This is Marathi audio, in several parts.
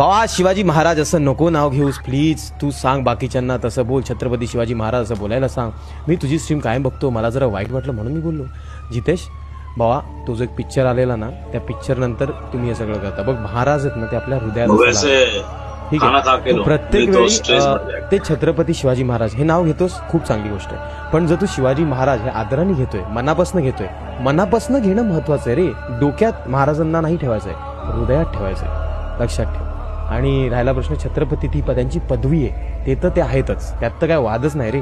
बाबा शिवाजी महाराज असं नको नाव घेऊस प्लीज. तू सांग बाकीच्यांना तसं बोल, छत्रपती शिवाजी महाराज असं बोलायला सांग. मी तुझी स्ट्रीम कायम बघतो, मला जरा वाईट वाटलं म्हणून मी बोललो. जितेश बाबा, तो जो एक पिक्चर आलेला ना, त्या पिक्चर नंतर तुम्ही हे सगळं करता बघ. महाराज आहेत ना ते आपल्या हृदयात. ठीक आहे, तू प्रत्येक वेळी ते छत्रपती शिवाजी महाराज हे नाव घेतोस, खूप चांगली गोष्ट आहे. पण जर तू शिवाजी महाराज हे आदराने घेतोय, मनापासून घेतोय, मनापासून घेणं महत्वाचं आहे रे. डोक्यात महाराजांना नाही ठेवायचंय, हृदयात ठेवायचंय, लक्षात ठेव. आणि राहिला प्रश्न छत्रपती, ती त्यांची पदवी आहे, ते तर ते आहेतच, त्यात तर काय वादच नाही रे.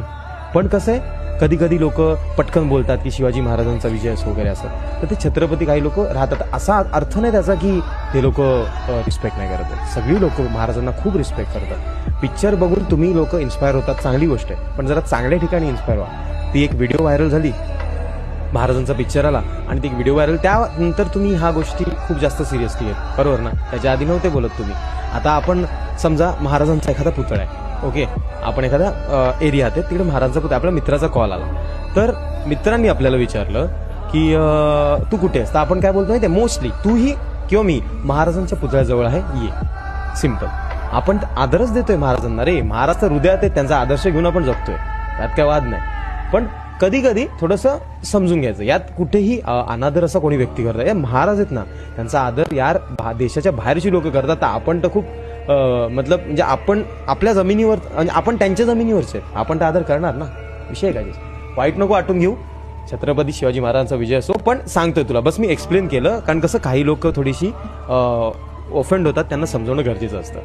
पण कसं आहे, कधी कधी लोक पटकन बोलतात की शिवाजी महाराजांचा विजय असो वगैरे असं, तर ते छत्रपती काही लोक राहतात. असा अर्थ नाही त्याचा की ते लोक रिस्पेक्ट नाही करत. सगळी लोक महाराजांना खूप रिस्पेक्ट करतात. पिक्चर बघून तुम्ही लोक इन्स्पायर होतात, चांगली गोष्ट आहे, पण जरा चांगल्या ठिकाणी इन्स्पायर व्हा. ती एक व्हिडिओ व्हायरल झाली, महाराजांचा पिक्चर आला आणि ती व्हिडिओ व्हायरल, त्यानंतर तुम्ही ह्या गोष्टी खूप जास्त सिरियसली आहेत, बरोबर ना? त्याच्या आधी नव्हते बोलत तुम्ही. आता आपण समजा महाराजांचा एखादा पुतळा आहे, ओके, आपण एखाद्या एरियात आहे, तिकडे महाराजांचा पुतळा, आपल्या मित्राचा कॉल आला, तर मित्रांनी आपल्याला विचारलं की तू कुठे आहेस, तर आपण काय बोलतो माहिती आहे, मोस्टली तूही किंवा मी महाराजांच्या पुतळ्याजवळ आहे, ये. सिम्पल. आपण आदरच देतोय महाराजांना रे. महाराज तर हृदयात आहे, त्यांचा आदर्श घेऊन आपण जगतोय, त्यात काय वाद नाही. पण कधी कधी थोडंसं समजून घ्यायचं, यात कुठेही अनादर असा कोणी व्यक्ती करतात. या महाराज आहेत ना, त्यांचा आदर यार देशाच्या बाहेरची लोक करतात, तर आपण तर खूप म्हणजे आपण आपल्या जमिनीवर, म्हणजे आपण त्यांच्या जमिनीवरचे, आपण तर आदर करणार ना. विषय काय वाईट नको वाटून घेऊ. छत्रपती शिवाजी महाराजांचा विजय असो. पण सांगतोय तुला, बस मी एक्सप्लेन केलं, कारण कसं काही लोक थोडीशी ऑफेंड होतात, त्यांना समजवणं गरजेचं असतं.